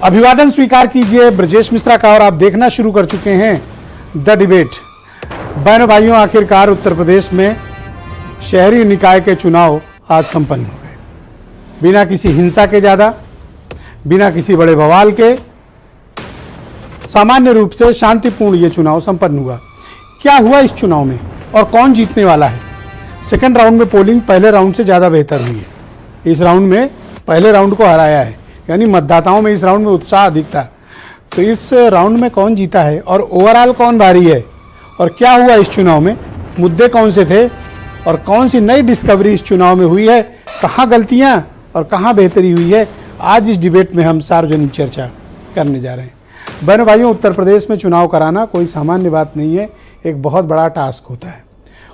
अभिवादन स्वीकार कीजिए ब्रजेश मिश्रा का और आप देखना शुरू कर चुके हैं द डिबेट। बहनों भाइयों, आखिरकार उत्तर प्रदेश में शहरी निकाय के चुनाव आज संपन्न हो गए। बिना किसी हिंसा के, ज़्यादा बिना किसी बड़े बवाल के, सामान्य रूप से शांतिपूर्ण ये चुनाव संपन्न हुआ। क्या हुआ इस चुनाव में और कौन जीतने वाला है? सेकंड राउंड में पोलिंग पहले राउंड से ज़्यादा बेहतर हुई है। इस राउंड में पहले राउंड को हराया है, यानी मतदाताओं में इस राउंड में उत्साह अधिक था। तो इस राउंड में कौन जीता है और ओवरऑल कौन भारी है और क्या हुआ इस चुनाव में, मुद्दे कौन से थे और कौन सी नई डिस्कवरी इस चुनाव में हुई है, कहाँ गलतियाँ और कहाँ बेहतरी हुई है, आज इस डिबेट में हम सार्वजनिक चर्चा करने जा रहे हैं। बहनों भाइयों, उत्तर प्रदेश में चुनाव कराना कोई सामान्य बात नहीं है, एक बहुत बड़ा टास्क होता है।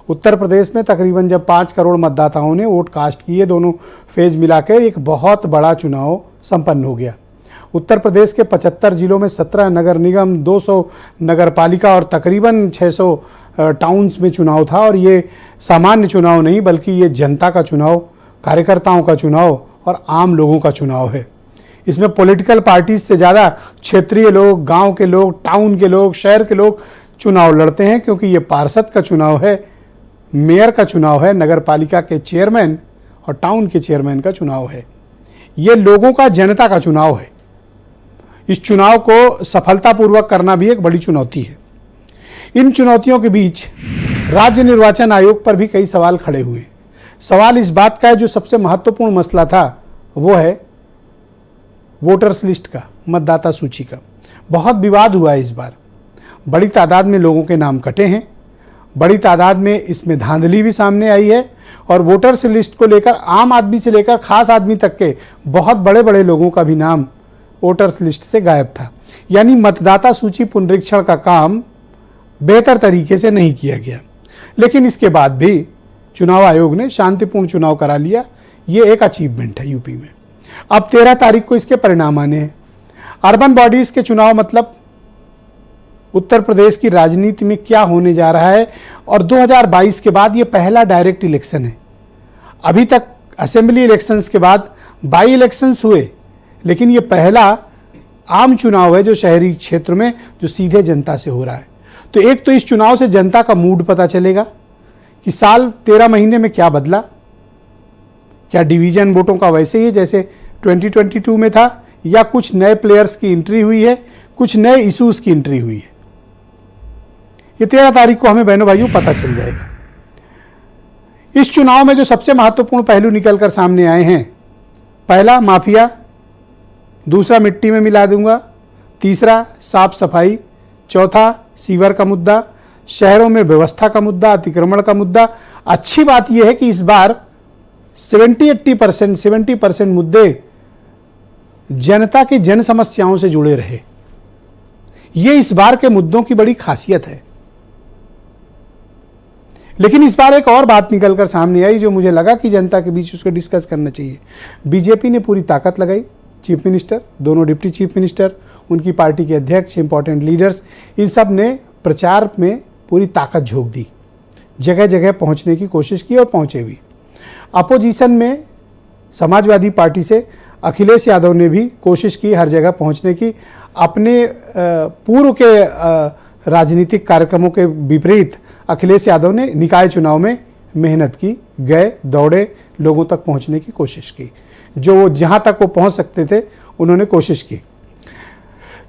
उत्तर प्रदेश में तकरीबन जब 5 करोड़ मतदाताओं ने वोट कास्ट किए, दोनों फेज मिलाकर एक बहुत बड़ा चुनाव संपन्न हो गया। उत्तर प्रदेश के 75 जिलों में 17 नगर निगम, 200 नगर पालिका और तकरीबन 600 टाउन्स में चुनाव था। और ये सामान्य चुनाव नहीं, बल्कि ये जनता का चुनाव, कार्यकर्ताओं का चुनाव और आम लोगों का चुनाव है। इसमें पॉलिटिकल पार्टीज से ज़्यादा क्षेत्रीय लोग, गांव के लोग, टाउन के लोग, शहर के लोग चुनाव लड़ते हैं, क्योंकि ये पार्षद का चुनाव है, मेयर का चुनाव है, नगर पालिका के चेयरमैन और टाउन के चेयरमैन का चुनाव है। ये लोगों का, जनता का चुनाव है। इस चुनाव को सफलतापूर्वक करना भी एक बड़ी चुनौती है। इन चुनौतियों के बीच राज्य निर्वाचन आयोग पर भी कई सवाल खड़े हुए। सवाल इस बात का है, जो सबसे महत्वपूर्ण मसला था वो है वोटर्स लिस्ट का, मतदाता सूची का। बहुत विवाद हुआ है इस बार। बड़ी तादाद में लोगों के नाम कटे हैं, बड़ी तादाद में इसमें धांधली भी सामने आई है और वोटर्स लिस्ट को लेकर आम आदमी से लेकर खास आदमी तक के बहुत बड़े बड़े लोगों का भी नाम वोटर्स लिस्ट से गायब था। यानी मतदाता सूची पुनरीक्षण का काम बेहतर तरीके से नहीं किया गया। लेकिन इसके बाद भी चुनाव आयोग ने शांतिपूर्ण चुनाव करा लिया। ये एक अचीवमेंट है यूपी में। अब 13 तारीख को इसके परिणाम आने हैं। अर्बन बॉडीज के चुनाव, मतलब उत्तर प्रदेश की राजनीति में क्या होने जा रहा है। और 2022 के बाद ये पहला डायरेक्ट इलेक्शन है। अभी तक असेंबली इलेक्शंस के बाद बाई इलेक्शंस हुए, लेकिन ये पहला आम चुनाव है जो शहरी क्षेत्र में, जो सीधे जनता से हो रहा है। तो एक तो इस चुनाव से जनता का मूड पता चलेगा कि साल 13 महीने में क्या बदला। क्या डिवीजन वोटों का वैसे ही है जैसे 2022 में था, या कुछ नए प्लेयर्स की एंट्री हुई है, कुछ नए इश्यूज की एंट्री हुई है। ये 13 तारीख को हमें बहनों भाइयों पता चल जाएगा। इस चुनाव में जो सबसे महत्वपूर्ण पहलू निकलकर सामने आए हैं, पहला माफिया, दूसरा मिट्टी में मिला दूंगा, तीसरा साफ सफाई, चौथा सीवर का मुद्दा, शहरों में व्यवस्था का मुद्दा, अतिक्रमण का मुद्दा। अच्छी बात यह है कि इस बार 70% मुद्दे जनता की जन समस्याओं से जुड़े रहे। ये इस बार के मुद्दों की बड़ी खासियत है। लेकिन इस बार एक और बात निकलकर सामने आई जो मुझे लगा कि जनता के बीच उसको डिस्कस करना चाहिए। बीजेपी ने पूरी ताकत लगाई। चीफ मिनिस्टर, दोनों डिप्टी चीफ मिनिस्टर, उनकी पार्टी के अध्यक्ष, इंपॉर्टेंट लीडर्स, इन सब ने प्रचार में पूरी ताकत झोंक दी, जगह जगह पहुंचने की कोशिश की और पहुंचे भी। अपोजिशन में समाजवादी पार्टी से अखिलेश यादव ने भी कोशिश की हर जगह पहुंचने की। अपने पूर्व के राजनीतिक कार्यक्रमों के विपरीत अखिलेश यादव ने निकाय चुनाव में मेहनत की, गए, दौड़े, लोगों तक पहुंचने की कोशिश की। जो जहां तक वो पहुंच सकते थे उन्होंने कोशिश की।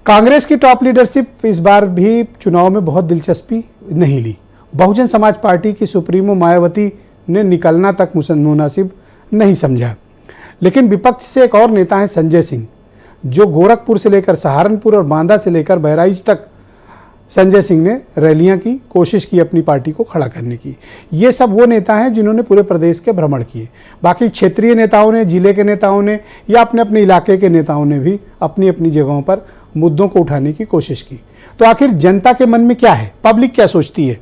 कांग्रेस की टॉप लीडरशिप इस बार भी चुनाव में बहुत दिलचस्पी नहीं ली। बहुजन समाज पार्टी की सुप्रीमो मायावती ने निकलना तक मुनासिब नहीं समझा। लेकिन विपक्ष से एक और नेता हैं संजय सिंह, जो गोरखपुर से लेकर सहारनपुर और बांदा से लेकर बहराइच तक संजय सिंह ने रैलियां की, कोशिश की अपनी पार्टी को खड़ा करने की। ये सब वो नेता हैं जिन्होंने पूरे प्रदेश के भ्रमण किए। बाकी क्षेत्रीय नेताओं ने, जिले के नेताओं ने या अपने अपने इलाके के नेताओं ने भी अपनी अपनी जगहों पर मुद्दों को उठाने की कोशिश की। तो आखिर जनता के मन में क्या है, पब्लिक क्या सोचती है?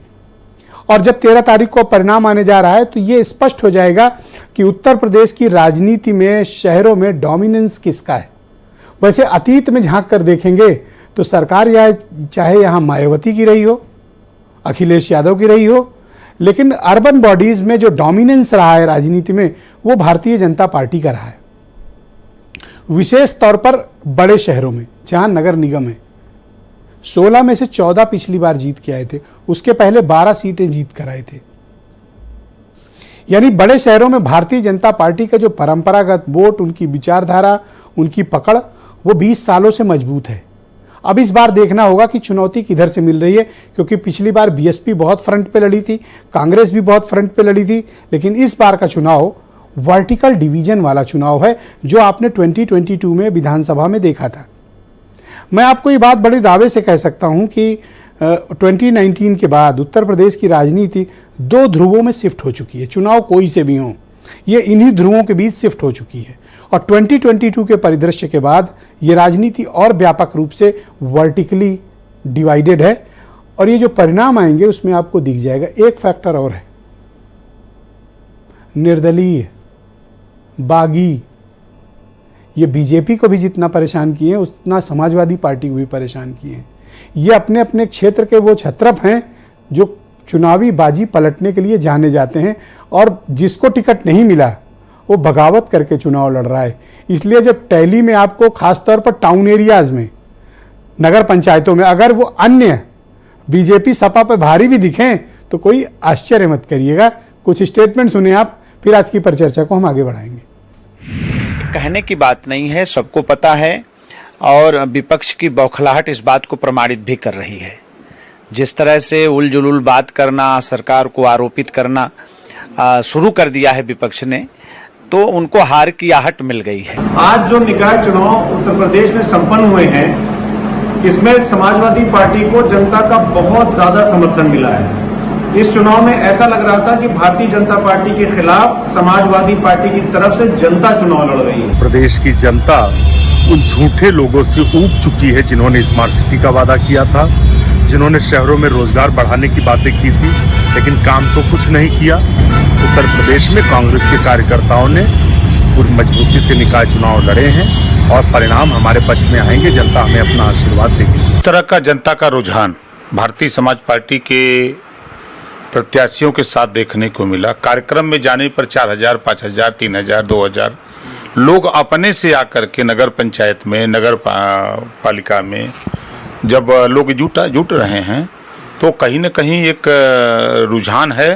और जब 13 तारीख को परिणाम आने जा रहा है तो ये स्पष्ट हो जाएगा कि उत्तर प्रदेश की राजनीति में, शहरों में डोमिनेंस किसका है। वैसे अतीत में झांक कर देखेंगे तो सरकार चाहे यहाँ मायावती की रही हो, अखिलेश यादव की रही हो, लेकिन अर्बन बॉडीज में जो डोमिनेंस रहा है राजनीति में, वो भारतीय जनता पार्टी का रहा है। विशेष तौर पर बड़े शहरों में। जहां नगर निगम है। 16 में से 14 पिछली बार जीत के आए थे, उसके पहले 12 सीटें जीत कर आए थे। यानी बड़े शहरों में भारतीय जनता पार्टी का जो परंपरागत वोट, उनकी विचारधारा, उनकी पकड़, वो 20 सालों से मजबूत है। अब इस बार देखना होगा कि चुनौती किधर से मिल रही है, क्योंकि पिछली बार बीएसपी बहुत फ्रंट पे लड़ी थी, कांग्रेस भी बहुत फ्रंट पे लड़ी थी, लेकिन इस बार का चुनाव वर्टिकल डिवीजन वाला चुनाव है, जो आपने 2022 में विधानसभा में देखा था। मैं आपको ये बात बड़े दावे से कह सकता हूं कि 2019 के बाद उत्तर प्रदेश की राजनीति 2 ध्रुवों में शिफ्ट हो चुकी है। चुनाव कोई से भी हो, ये इन्हीं ध्रुवों के बीच शिफ्ट हो चुकी है, और 2022 के परिदृश्य के बाद ये राजनीति और व्यापक रूप से वर्टिकली डिवाइडेड है। और ये जो परिणाम आएंगे उसमें आपको दिख जाएगा। एक फैक्टर और है, निर्दलीय, बागी, ये बीजेपी को भी जितना परेशान किए हैं उतना समाजवादी पार्टी को भी परेशान किए हैं। ये अपने अपने क्षेत्र के वो क्षत्रप हैं जो चुनावी बाजी पलटने के लिए जाने जाते हैं, और जिसको टिकट नहीं मिला वो बगावत करके चुनाव लड़ रहा है। इसलिए जब टैली में आपको खासतौर पर टाउन एरियाज में, नगर पंचायतों में अगर वो अन्य बीजेपी सपा पे भारी भी दिखें तो कोई आश्चर्य मत करिएगा। कुछ स्टेटमेंट सुने आप, फिर आज की परिचर्चा को हम आगे बढ़ाएंगे। कहने की बात नहीं है, सबको पता है, और विपक्ष की बौखलाहट इस बात को प्रमाणित भी कर रही है। जिस तरह से उलझुल बात करना, सरकार को आरोपित करना शुरू कर दिया है विपक्ष ने, तो उनको हार की आहट मिल गई है। आज जो निकाय चुनाव उत्तर प्रदेश में संपन्न हुए हैं, इसमें समाजवादी पार्टी को जनता का बहुत ज्यादा समर्थन मिला है। इस चुनाव में ऐसा लग रहा था कि भारतीय जनता पार्टी के खिलाफ समाजवादी पार्टी की तरफ से जनता चुनाव लड़ रही है। प्रदेश की जनता उन झूठे लोगों से ऊब चुकी है जिन्होंने स्मार्ट सिटी का वादा किया था, जिन्होंने शहरों में रोजगार बढ़ाने की बातें की थी, लेकिन काम तो कुछ नहीं किया। उत्तर प्रदेश में कांग्रेस के कार्यकर्ताओं ने पूरी मजबूती से निकाय चुनाव लड़े हैं, और परिणाम हमारे पक्ष में आएंगे। जनता हमें अपना आशीर्वाद देगी। इस तरह का जनता का रुझान भारतीय समाज पार्टी के प्रत्याशियों के साथ देखने को मिला। कार्यक्रम में जाने पर 4000, 5000, 3000, 2000 लोग अपने से आकर के नगर पंचायत में, नगर पालिका में जब लोग जुट रहे हैं, तो कहीं न कहीं एक रुझान है